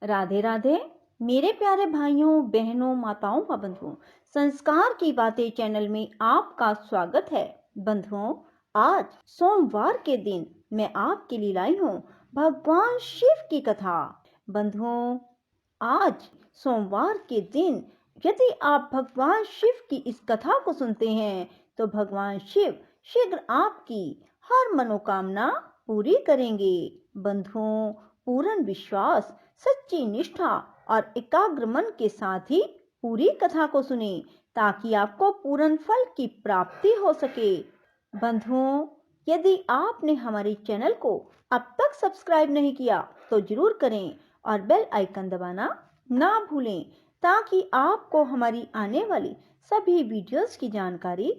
राधे राधे मेरे प्यारे भाइयों बहनों माताओं व बंधुओं, संस्कार की बातें चैनल में आपका स्वागत है। बंधुओं, आज सोमवार के दिन मैं आपके लिए लाई हूँ भगवान शिव की कथा। बंधुओं, आज सोमवार के दिन यदि आप भगवान शिव की इस कथा को सुनते हैं तो भगवान शिव शीघ्र आपकी हर मनोकामना पूरी करेंगे। बंधुओं, पूर्ण विश्वास, सच्ची निष्ठा और एकाग्र मन के साथ ही पूरी कथा को सुने ताकि आपको पूर्ण फल की प्राप्ति हो सके। बंधुओं, यदि आपने हमारे चैनल को अब तक सब्सक्राइब नहीं किया तो जरूर करें और बेल आइकन दबाना ना भूलें ताकि आपको हमारी आने वाली सभी वीडियोस की जानकारी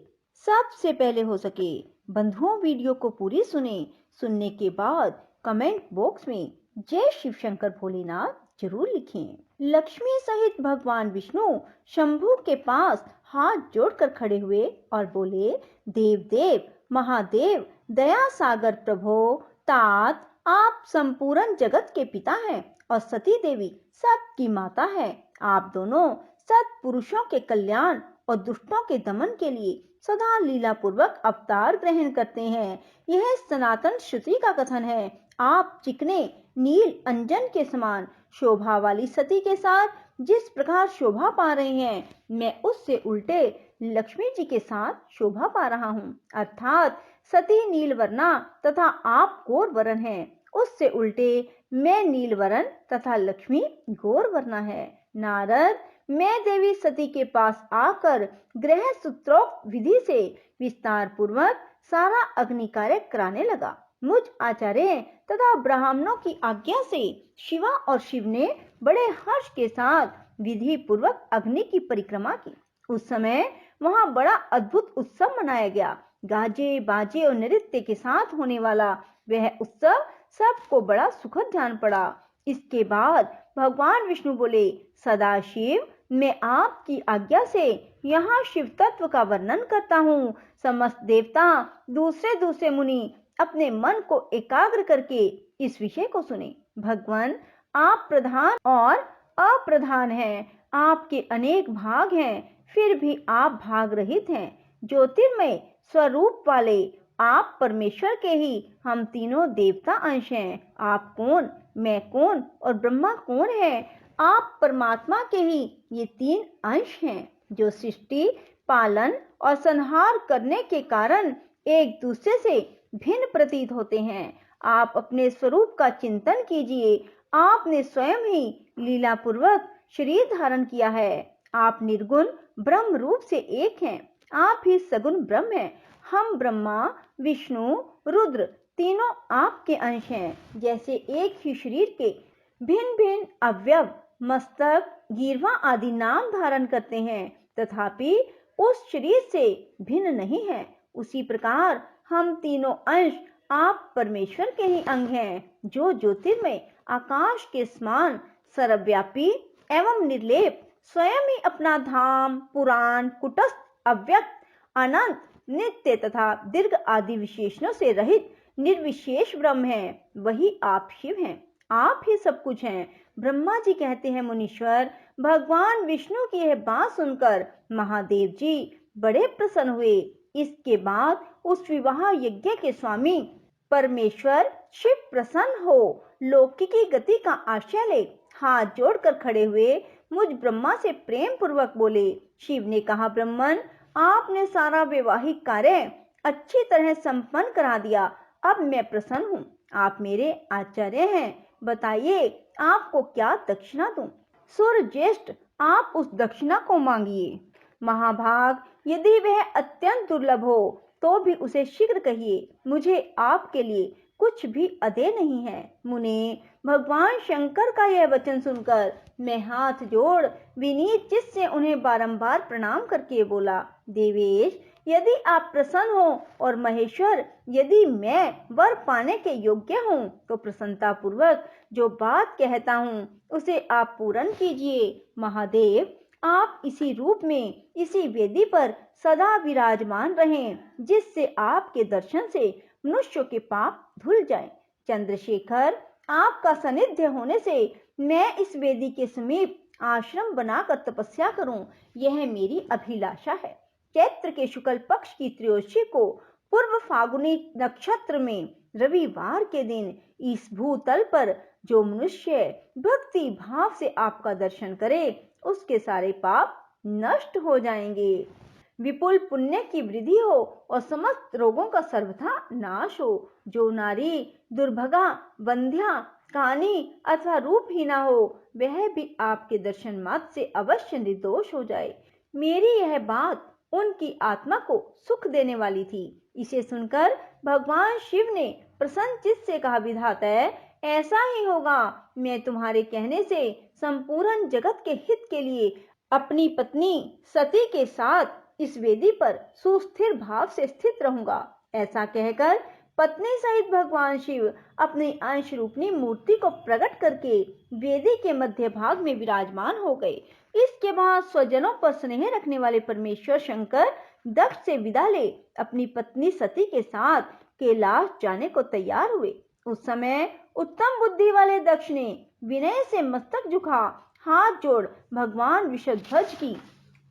सबसे पहले हो सके। बंधुओं, वीडियो को पूरी सुनने के बाद कमेंट बॉक्स में जय शिव शंकर भोलेनाथ जरूर लिखें। लक्ष्मी सहित भगवान विष्णु शंभू के पास हाथ जोड़कर खड़े हुए और बोले, देव देव महादेव दया सागर प्रभो तात, आप संपूर्ण जगत के पिता हैं और सती देवी सबकी माता है। आप दोनों सत्पुरुषों के कल्याण और दुष्टों के दमन के लिए सदा लीला पूर्वक अवतार ग्रहण करते हैं। यह सनातन श्रुति का कथन है। आप चिकने नील अंजन के समान शोभा वाली सती के साथ जिस प्रकार शोभा पा रहे हैं, मैं उससे उल्टे लक्ष्मी जी के साथ शोभा पा रहा हूँ। अर्थात सती नीलवर्णा तथा आप गौरवर्ण हैं, उससे उल्टे मैं नीलवर्ण तथा लक्ष्मी गौरवर्णा है। नारद, मैं देवी सती के पास आकर ग्रह सूत्रोक्त विधि से विस्तार पूर्वक सारा अग्नि कार्य कराने लगा। मुझ आचार्य तथा ब्राह्मणों की आज्ञा से शिवा और शिव ने बड़े हर्ष के साथ विधि पूर्वक अग्नि की परिक्रमा की। उस समय वहां बड़ा अद्भुत उत्सव मनाया गया। गाजे बाजे और नृत्य के साथ होने वाला वह उत्सव सबको बड़ा सुखद जान पड़ा। इसके बाद भगवान विष्णु बोले, सदाशिव, मैं आपकी आज्ञा से यहाँ शिव तत्व का वर्णन करता हूँ। समस्त देवता दूसरे दूसरे मुनि अपने मन को एकाग्र करके इस विषय को सुने। भगवान, आप प्रधान और अप्रधान हैं, आपके अनेक भाग हैं, फिर भी आप भाग रहित हैं। ज्योतिर्मय स्वरूप वाले आप परमेश्वर के ही हम तीनों देवता अंश हैं। आप कौन, मैं कौन और ब्रह्मा कौन है? आप परमात्मा के ही ये तीन अंश हैं जो सृष्टि, पालन और संहार करने के कारण एक दूसरे से भिन्न प्रतीत होते हैं। आप अपने स्वरूप का चिंतन कीजिए। आपने स्वयं ही लीला पूर्वक शरीर धारण किया है। आप निर्गुण ब्रह्म रूप से एक हैं। आप ही सगुण ब्रह्म हैं। हम ब्रह्मा, विष्णु, रुद्र तीनों आपके अंश हैं। जैसे एक ही शरीर के भिन्न भिन्न अवयव मस्तक, गीर्वा आदि नाम धारण करते हैं तथापि उस शरीर से भिन्न नहीं है, उसी प्रकार हम तीनों अंश आप परमेश्वर के ही अंग हैं जो ज्योतिर्मय आकाश के समान सर्वव्यापी एवं निर्लेप स्वयं ही अपना धाम, पुराण, कुटस्थ, अव्यक्त, अनंत, नित्य तथा दीर्घ आदि विशेषणों से रहित निर्विशेष ब्रह्म है। वही आप शिव हैं। आप ही सब कुछ हैं। ब्रह्मा जी कहते हैं, मुनीश्वर, भगवान विष्णु की यह बात सुनकर महादेव जी बड़े प्रसन्न हुए। इसके बाद उस विवाह यज्ञ के स्वामी परमेश्वर शिव प्रसन्न हो लौकिकी गति का आश्रय ले हाथ जोड़कर खड़े हुए मुझ ब्रह्मा से प्रेम पूर्वक बोले। शिव ने कहा, ब्रह्मन, आपने सारा वैवाहिक कार्य अच्छी तरह संपन्न करा दिया। अब मैं प्रसन्न हूँ। आप मेरे आचार्य हैं। बताइए आपको क्या दक्षिणा दूं? सूर्य ज्येष्ठ, आप उस दक्षिणा को मांगिए। महाभाग, यदि वह अत्यंत दुर्लभ हो तो भी उसे शीघ्र कहिए। मुझे आपके लिए कुछ भी अदेय नहीं है। मुने, भगवान शंकर का यह वचन सुनकर मैं हाथ जोड़ विनीत चित्त से उन्हें बारंबार प्रणाम करके बोला, देवेश, यदि आप प्रसन्न हो और महेश्वर, यदि मैं वर पाने के योग्य हूँ तो प्रसन्नता पूर्वक जो बात कहता हूँ उसे आप पूर्ण कीजिए। महादेव, आप इसी रूप में इसी वेदी पर सदा विराजमान रहें जिससे आपके दर्शन से मनुष्यों के पाप धुल जाए। चंद्रशेखर, आपका सानिध्य होने से मैं इस वेदी के समीप आश्रम बनाकर तपस्या करूं, यह मेरी अभिलाषा है। चैत्र के शुक्ल पक्ष की त्रयोदशी को पूर्व फागुनी नक्षत्र में रविवार के दिन इस भूतल पर जो मनुष्य भक्ति भाव से आपका दर्शन करे, उसके सारे पाप नष्ट हो जाएंगे, विपुल पुण्य की वृद्धि हो और समस्त रोगों का सर्वथा नाश हो। जो नारी दुर्भगा, बंध्या, कानी अथवा रूपहीना हो, वह भी आपके दर्शन मात्र से अवश्य निर्दोष हो जाए। मेरी यह बात उनकी आत्मा को सुख देने वाली थी। इसे सुनकर भगवान शिव ने प्रसन्न चित्त से कहा, विधाता ऐसा ही होगा। मैं तुम्हारे कहने से संपूर्ण जगत के हित के लिए अपनी पत्नी सती के साथ इस वेदी पर सुस्थिर भाव से स्थित रहूंगा। ऐसा कहकर पत्नी सहित भगवान शिव अपनी अंश रूपनी मूर्ति को प्रकट करके वेदी के मध्य भाग में विराजमान हो गए। इसके बाद स्वजनों पर स्नेह रखने वाले परमेश्वर शंकर दक्ष से विदा ले अपनी पत्नी सती के साथ कैलाश जाने को तैयार हुए। उस समय उत्तम बुद्धि वाले दक्ष ने विनय से मस्तक झुका हाथ जोड़ भगवान विषध्वज की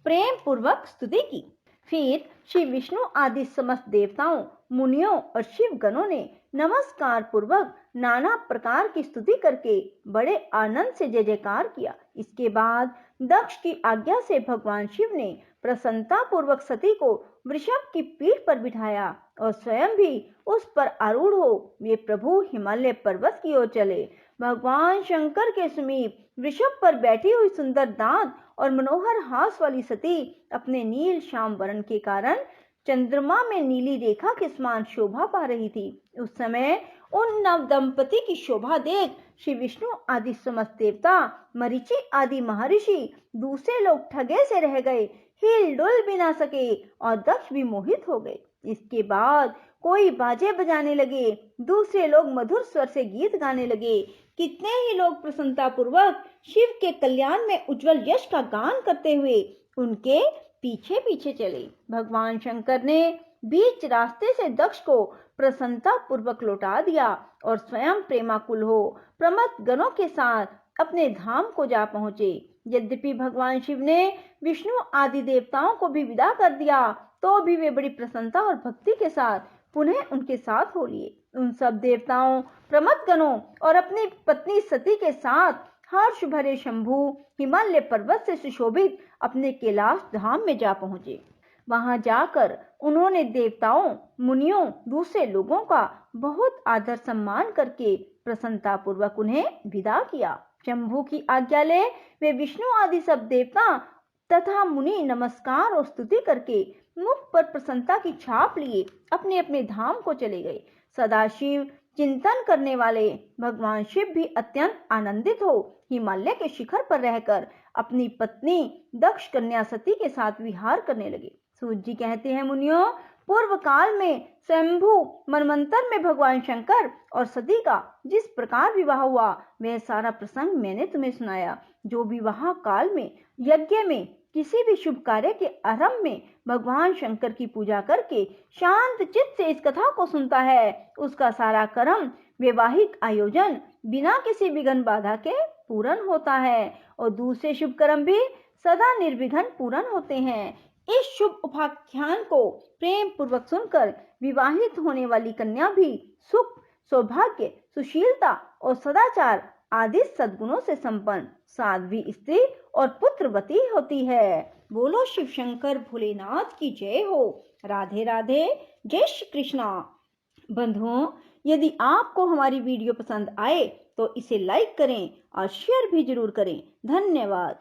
प्रेम पूर्वक स्तुति की। फिर श्री विष्णु आदि समस्त देवताओं, मुनियों और शिव गणों ने नमस्कार पूर्वक नाना प्रकार की स्तुति करके बड़े आनंद से जय जयकार किया। इसके बाद दक्ष की आज्ञा से भगवान शिव ने प्रसन्नता पूर्वक सती को वृषभ की पीठ पर बिठाया और स्वयं भी उस पर आरूढ़ हो वे प्रभु हिमालय पर्वत की ओर चले। भगवान शंकर के समीप वृषभ पर बैठी हुई सुंदर दांत और मनोहर हास वाली सती अपने नील श्याम वर्ण के कारण चंद्रमा में नीली रेखा के समान शोभा पा रही थी। उस समय उन नव दंपति की शोभा देख श्री विष्णु आदि समस्त देवता, मरीचि आदि महर्षि, दूसरे लोग ठगे से रह गए, हिल डुल भी ना सके और दक्ष भी मोहित हो गए। इसके बाद कोई बाजे बजाने लगे, दूसरे लोग मधुर स्वर से गीत गाने लगे। कितने ही लोग प्रसन्नता पूर्वक शिव के कल्याण में उज्जवल यश का गान करते हुए उनके पीछे पीछे चले। भगवान शंकर ने बीच रास्ते से दक्ष को प्रसन्नता पूर्वक लौटा दिया और स्वयं प्रेमाकुल हो प्रमथ गणों के साथ अपने धाम को जा पहुंचे। यद्यपि भगवान शिव ने विष्णु आदि देवताओं को भी विदा कर दिया, तो भी वे बड़ी प्रसन्नता और भक्ति के साथ पुनः उनके साथ हो लिए। उन सब देवताओं, प्रमथ गणों और अपनी पत्नी सती के साथ हर्ष भरे शंभु हिमालय पर्वत से सुशोभित अपने कैलाश धाम में जा पहुंचे। वहां जाकर उन्होंने देवताओं, मुनियों, दूसरे लोगों का बहुत आदर सम्मान करके प्रसन्नता पूर्वक उन्हें विदा किया। शंभु की आज्ञा ले वे विष्णु आदि सब देवता तथा मुनि नमस्कार और स्तुति करके मुख पर प्रसन्नता की छाप लिए अपने अपने धाम को चले गए। सदाशिव चिंतन करने वाले भगवान शिव भी अत्यंत आनंदित हो हिमालय के शिखर पर रहकर अपनी पत्नी दक्ष कन्या सती के साथ विहार करने लगे। सूत जी कहते हैं, मुनियों, पूर्व काल में शंभु मनवंतर में भगवान शंकर और सती का जिस प्रकार विवाह हुआ वह सारा प्रसंग मैंने तुम्हें सुनाया। जो विवाह काल में यज्ञ में किसी भी शुभ कार्य के आरंभ में भगवान शंकर की पूजा करके शांत चित्त से इस कथा को सुनता है, उसका सारा कर्म वैवाहिक आयोजन बिना किसी विघ्न बाधा के पूर्ण होता है और दूसरे शुभ कर्म भी सदा निर्विघ्न पूर्ण होते हैं। इस शुभ उपाख्यान को प्रेम पूर्वक सुनकर विवाहित होने वाली कन्या भी सुख, सौभाग्य, सुशीलता और सदाचार आदि सद्गुणों से संपन्न साध्वी स्त्री और पुत्रवती होती है। बोलो शिव शंकर भोलेनाथ की जय हो। राधे राधे, जय श्री कृष्णा। बंधुओं, यदि आपको हमारी वीडियो पसंद आए तो इसे लाइक करें और शेयर भी जरूर करें। धन्यवाद।